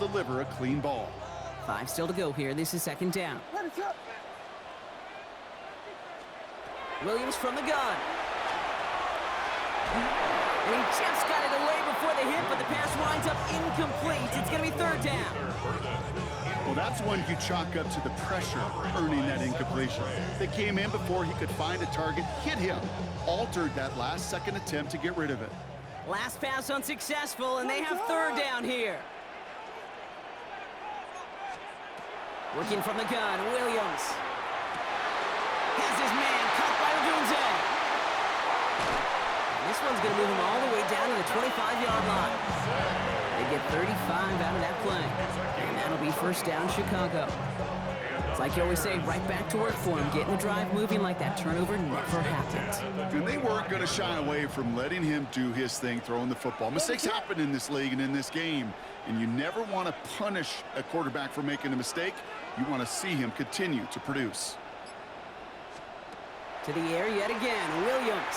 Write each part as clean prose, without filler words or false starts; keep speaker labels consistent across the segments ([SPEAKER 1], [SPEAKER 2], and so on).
[SPEAKER 1] deliver a clean ball.
[SPEAKER 2] 5 still to go here. This is second down. Williams from the gun. And he just got it away before the hit, but the pass winds up incomplete. It's going to be third down.
[SPEAKER 1] Well, that's one you chalk up to the pressure earning that incompletion. They came in before he could find a target, hit him, altered that last-second attempt to get rid of it.
[SPEAKER 2] Last pass unsuccessful, and they have third down here. Working from the gun, Williams. Has his man caught by Odunze. This one's going to move him all the way down to the 25-yard line. They get 35 out of that play. And that'll be first down, Chicago. It's like you always say, right back to work for him. Getting the drive moving like that turnover never happened.
[SPEAKER 1] And they weren't going to shy away from letting him do his thing, throwing the football. Mistakes happen in this league and in this game. And you never want to punish a quarterback for making a mistake. You want to see him continue to produce.
[SPEAKER 2] To the air yet again, Williams.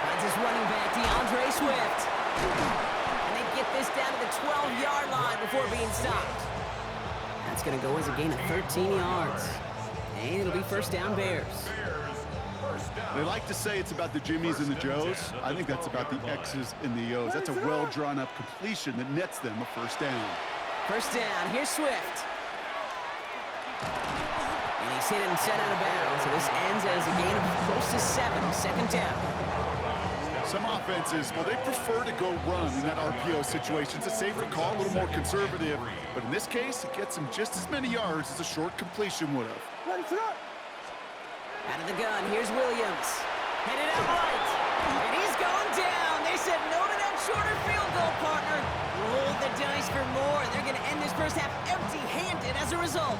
[SPEAKER 2] Finds his running back, DeAndre Swift. And they get this down to the 12-yard line before being stopped. That's going to go as a gain of 13 yards. And it'll be first down, Bears.
[SPEAKER 1] They like to say it's about the Jimmies and the Joes. I think that's about the X's and the O's. That's a well-drawn-up completion that nets them a first down.
[SPEAKER 2] First down, here's Swift. And he's hit and set out of bounds. So this ends as a gain of close to 7, second down.
[SPEAKER 1] Some offenses, well, they prefer to go run in that RPO situation. It's a safer call, a little more conservative. But in this case, it gets him just as many yards as a short completion would have.
[SPEAKER 2] Out of the gun, here's Williams. Headed out right. And he's going down. They said no to that shorter field goal, partner. Roll the dice for more, and they're going to end this first half empty-handed as a result.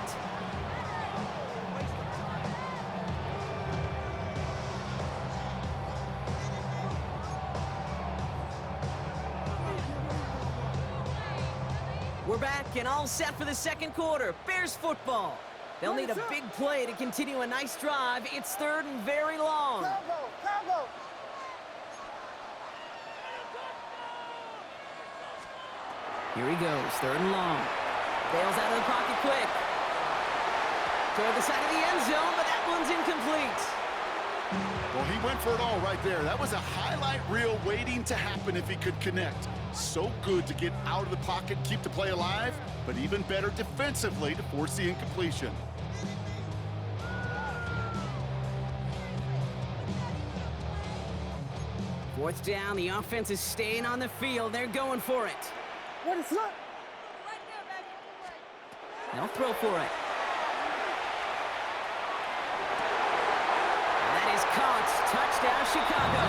[SPEAKER 2] We're back and all set for the second quarter. Bears football. They'll need a big play to continue a nice drive. It's third and very long. Here he goes, third and long. Bails out of the pocket quick. Toward the side of the end zone, but that one's incomplete.
[SPEAKER 1] Well, he went for it all right there. That was a highlight reel waiting to happen if he could connect. So good to get out of the pocket, keep the play alive, but even better defensively to force the incompletion.
[SPEAKER 2] Fourth down, the offense is staying on the field. They're going for it. They'll throw for it. That is caught. Touchdown, Chicago.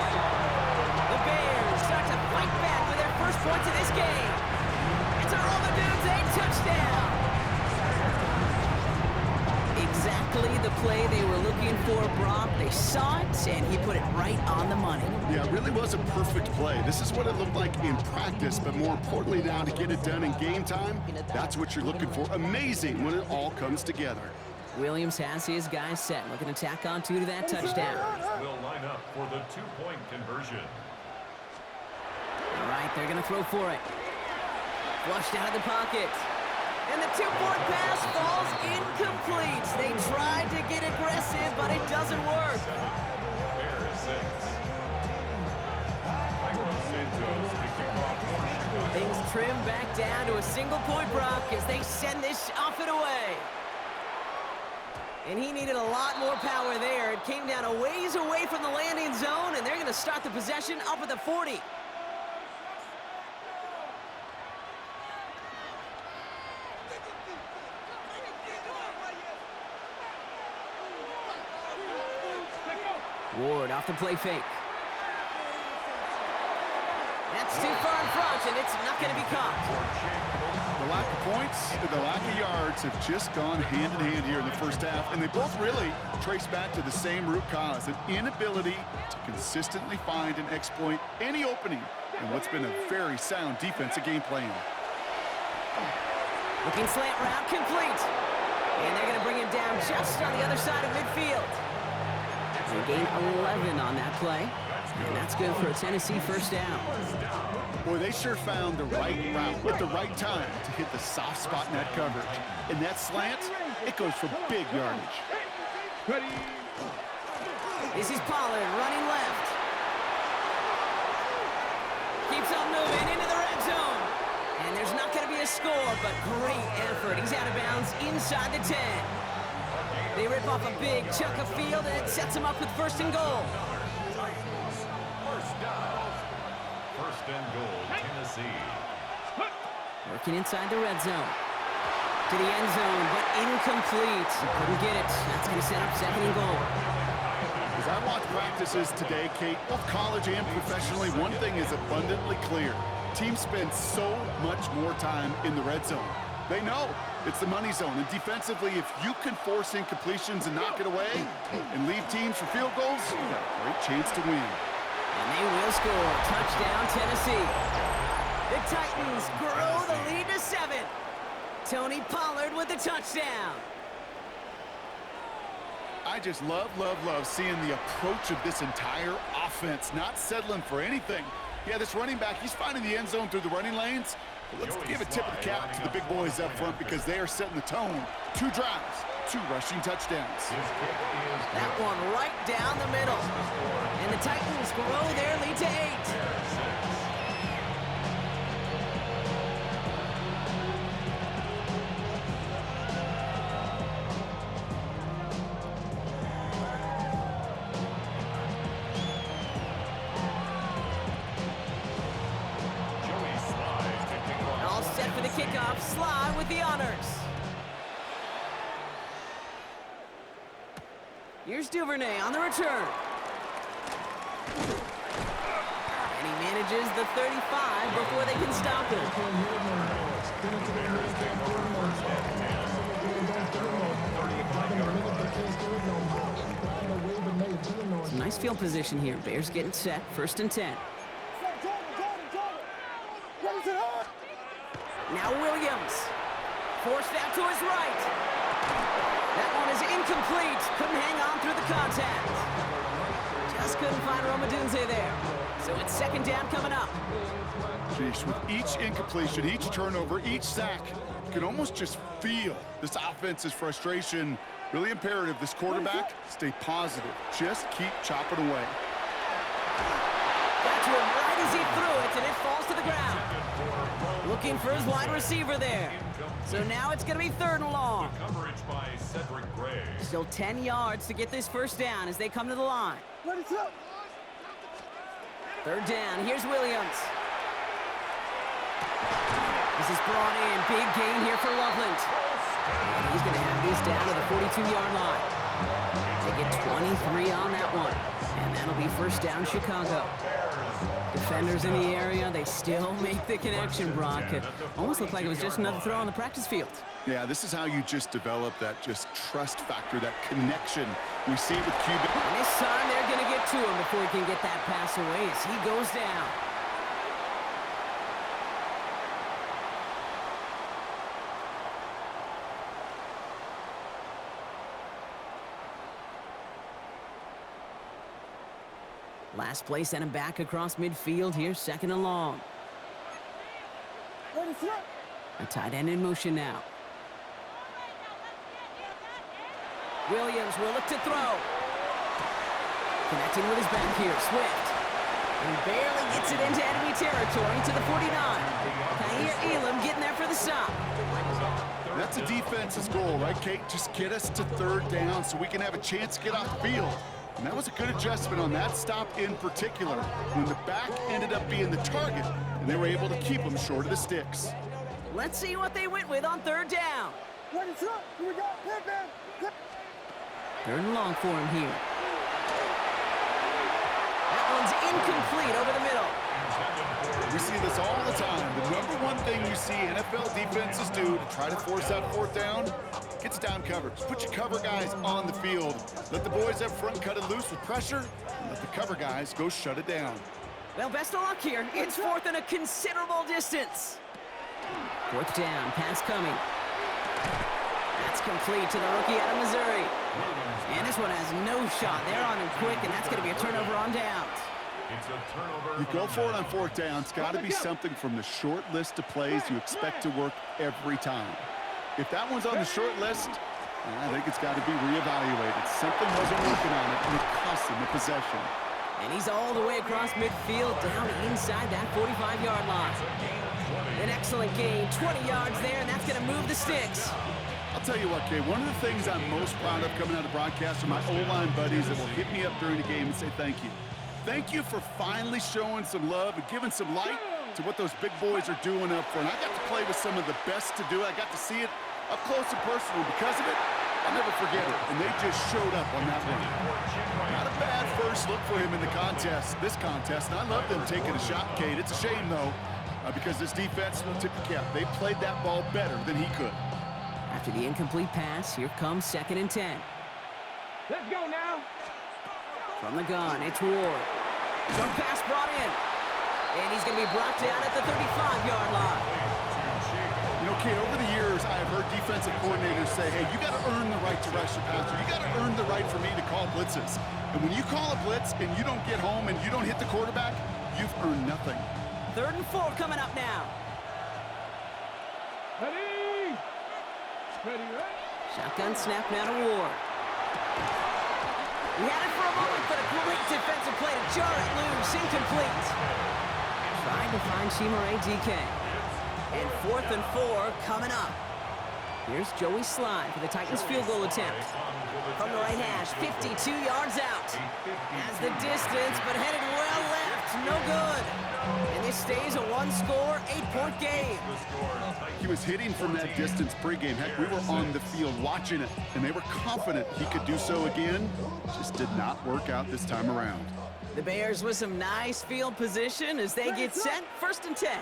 [SPEAKER 2] The Bears start to fight back with their first points of this game. It's a roll the dudes, a touchdown. Exactly the play they were looking for, Brock. They saw it, and he put it right on the money.
[SPEAKER 1] Yeah, it really was a perfect play. This is what it looked like in practice, but more importantly now to get it done in game time, that's what you're looking for. Amazing when it all comes together.
[SPEAKER 2] Williams has his guys set, looking to tack on 2 to that touchdown.
[SPEAKER 3] Will line up for the 2-point conversion.
[SPEAKER 2] All right, they're going to throw for it. Flushed out of the pocket. And the 2-point pass falls incomplete. They tried to get aggressive, but it doesn't work. Things trim back down to a single-point Brock as they send this off and away. And he needed a lot more power there. It came down a ways away from the landing zone, and they're going to start the possession up at the 40. Ward off the play fake. That's too far in front, and it's not going to be caught.
[SPEAKER 1] The lack of points and the lack of yards have just gone hand in hand here in the first half, and they both really trace back to the same root cause, an inability to consistently find and exploit any opening in what's been a very sound defensive game plan.
[SPEAKER 2] Looking slant route complete. And they're going to bring him down just on the other side of midfield. They gain 11 on that play. And that's good for a Tennessee first down.
[SPEAKER 1] Boy, they sure found the right route at the right time to hit the soft spot in that coverage. And that slant, it goes for big yardage.
[SPEAKER 2] This is Pollard running left. Keeps on moving into the red zone. And there's not going to be a score, but great effort. He's out of bounds inside the 10. They rip off a big chunk of field, and it sets him up with first and goal.
[SPEAKER 3] First and goal, Tennessee.
[SPEAKER 2] Working inside the red zone. To the end zone, but incomplete. Couldn't get it. That's going to set up second and goal.
[SPEAKER 1] As I watch practices today, Kate, both college and professionally, one thing is abundantly clear. Teams spend so much more time in the red zone. They know it's the money zone. And defensively, if you can force incompletions and knock it away and leave teams for field goals, you got a great chance to win.
[SPEAKER 2] And they will score. Touchdown, Tennessee. The Titans grow the lead to 7. Tony Pollard with the touchdown.
[SPEAKER 1] I just love seeing the approach of this entire offense, not settling for anything. Yeah, this running back, he's finding the end zone through the running lanes. But let's give a tip of the cap to the big boys up front because they are setting the tone. 2 drives, 2 rushing touchdowns.
[SPEAKER 2] That one right down the middle. And the Titans grow their lead to 8. Kickoff, Sly with the honors. Here's Duvernay on the return. And he manages the 35 before they can stop him. Some nice field position here. Bears getting set, first and 10. Now Williams, forced out to his right. That one is incomplete. Couldn't hang on through the contact. Just couldn't find Romadunze there. So it's second down coming up.
[SPEAKER 1] Jeez, with each incompletion, each turnover, each sack, you can almost just feel this offense's frustration. Really imperative, this quarterback, stay positive. Just keep chopping away.
[SPEAKER 2] Got to him right as he threw it, and it falls to the ground. Looking for his wide receiver there. So now it's going to be third and long.
[SPEAKER 3] Coverage by Cedric Gray.
[SPEAKER 2] Still 10 yards to get this first down as they come to the line. Third down. Here's Williams. This is brought in. Big gain here for Loveland. And he's going to have this down to the 42-yard line. They get 23 on that one. And that'll be first down, Chicago. Defenders in the area, they still make the connection, Brock. It almost looked like it was just another throw on the practice field.
[SPEAKER 1] Yeah, this is how you just develop that just trust factor, that connection. We see it with QB.
[SPEAKER 2] And this time they're going to get to him before he can get that pass away as he goes down. Last play sent him back across midfield here, second and long. A tight end in motion now. Williams will look to throw. Connecting with his back here, Swift. And he barely gets it into enemy territory to the 49. Kaiir Elam getting there for the stop.
[SPEAKER 1] That's a defense's goal, right, Kate? Just get us to third down so we can have a chance to get off the field. And that was a good adjustment on that stop in particular, when the back ended up being the target, and they were able to keep them short of the sticks.
[SPEAKER 2] Let's see what they went with on third down. Third and long for him here. That one's incomplete over the middle.
[SPEAKER 1] We see this all the time. The number one thing you see NFL defenses do to try to force out fourth down, gets down coverage. Put your cover guys on the field. Let the boys up front cut it loose with pressure, and let the cover guys go shut it down.
[SPEAKER 2] Well, best of luck here. It's fourth and a considerable distance. Fourth down, pass coming. That's complete to the rookie out of Missouri. And this one has no shot. They're on him quick, and that's going to be a turnover on downs.
[SPEAKER 3] It's a turnover.
[SPEAKER 1] You go for it on fourth down. It's got to be something from the short list of plays you expect to work every time. If that one's on the short list, I think it's got to be reevaluated. Something wasn't working on it, and it cost him the possession.
[SPEAKER 2] And he's all the way across midfield, down inside that 45-yard line. An excellent gain, 20 yards there, and that's going to move the sticks.
[SPEAKER 1] I'll tell you what, Kay, one of the things I'm most proud of coming out of the broadcast are my O-line buddies that will hit me up during the game and say thank you. Thank you for finally showing some love and giving some light to what those big boys are doing up front. I got to play with some of the best to do it. I got to see it up close and personal. Because of it, I'll never forget it. And they just showed up on that one. Not a bad first look for him in the this contest. And I love them taking a shot, Kate. It's a shame, though, because this defense will tip the cap. They played that ball better than he could.
[SPEAKER 2] After the incomplete pass, here comes 2nd and 10.
[SPEAKER 4] Let's go now.
[SPEAKER 2] From the gun, it's Ward. Jump pass brought in. And he's going to be brought down at the 35-yard line.
[SPEAKER 1] You know, Kate, over the years, I have heard defensive coordinators say, hey, you got to earn the right to rush your passer. You got to earn the right for me to call blitzes. And when you call a blitz and you don't get home and you don't hit the quarterback, you've earned nothing.
[SPEAKER 2] 3rd and 4 coming up now.
[SPEAKER 4] Ready? Ready, right?
[SPEAKER 2] Shotgun snap now to Ward. He had it for a moment, but a great defensive play to jar it loose. Incomplete. Trying to find Chimere DK. And 4th and 4 coming up. Here's Joey Slide for the Titans field goal attempt. From the right hash, 52 yards out. Has the distance, but headed well left. No good. And this stays a one-score, 8-point game.
[SPEAKER 1] He was hitting from that distance pregame. Heck, we were on the field watching it, and they were confident he could do so again. Just did not work out this time around.
[SPEAKER 2] The Bears with some nice field position as they get set. 1st and 10.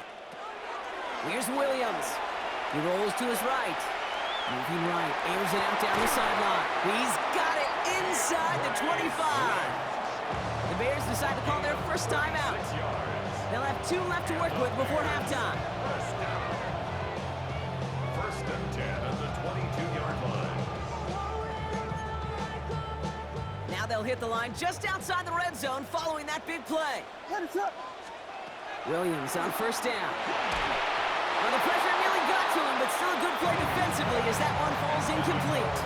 [SPEAKER 2] Here's Williams. He rolls to his right. Moving right, airs it out down the sideline. He's got it inside the 25. The Bears decide to call their first timeout. They'll have 2 left to work with before halftime.
[SPEAKER 3] 1st and 10 at the 22-yard line.
[SPEAKER 2] Now they'll hit the line just outside the red zone following that big play. Williams on 1st down. Well, the pressure nearly got to him, but still a good play defensively as that one falls incomplete.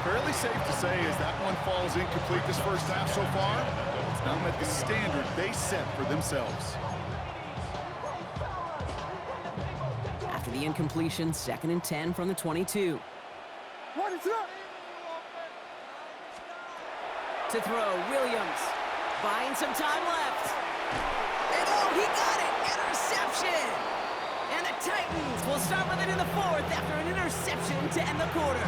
[SPEAKER 1] Fairly safe to say as that one falls incomplete this first half so far, it's not met the standard they set for themselves.
[SPEAKER 2] After the incompletion, 2nd and 10 from the 22. To throw, Williams. Buying some time left. And oh, he got it! Interception! And the Titans will start with it in the 4th after an interception to end the quarter.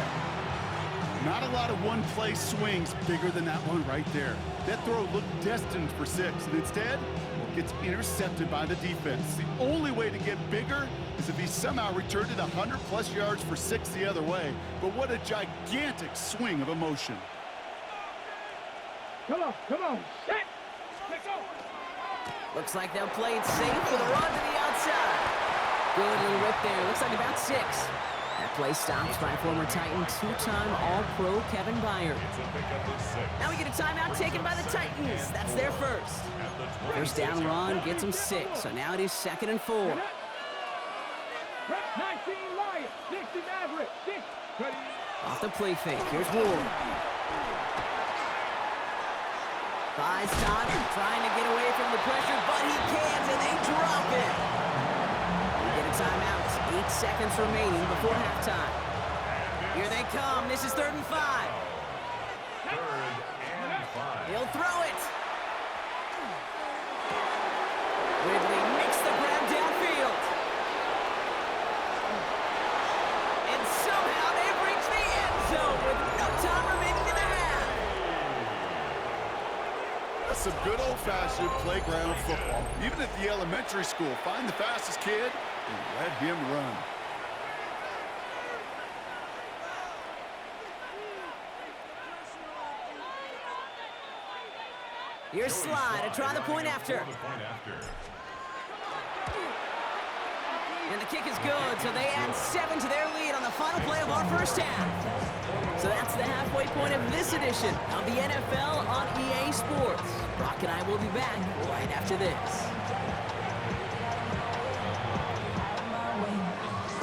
[SPEAKER 1] Not a lot of one-play swings bigger than that one right there. That throw looked destined for 6, and instead, gets intercepted by the defense. The only way to get bigger is if he somehow returned it 100-plus yards for 6 the other way. But what a gigantic swing of emotion.
[SPEAKER 4] Come on, set, let's go.
[SPEAKER 2] Looks like they'll play it safe with a run to the outside. Good little rip there. Looks like about 6. That play stops by former Titan, 2-time All-Pro Kevin Byard. Now we get a timeout taken by the Titans. That's their first. First down run gets them 6. So now it is 2nd and 4.
[SPEAKER 4] 19 Lions, 60 Maverick, 6. Ready?
[SPEAKER 2] Off the play fake. Here's Ward. Buys time, trying to get away from the pressure, but he can't, and they drop it. We get a timeout. 8 seconds remaining before halftime. Here they come. This is 3rd and 5.
[SPEAKER 3] 3rd and 5.
[SPEAKER 2] He'll throw it. Ridley makes the grab downfield. And somehow they've reached the end zone with no time remaining in the half.
[SPEAKER 1] That's some good old-fashioned playground football. Even at the elementary school, find the fastest kid and let him run.
[SPEAKER 2] Here's Slide to try the point after. And the kick is good, so they add 7 to their lead on the final play of our first half. So that's the halfway point of this edition of the NFL on EA Sports. Brock and I will be back right after this.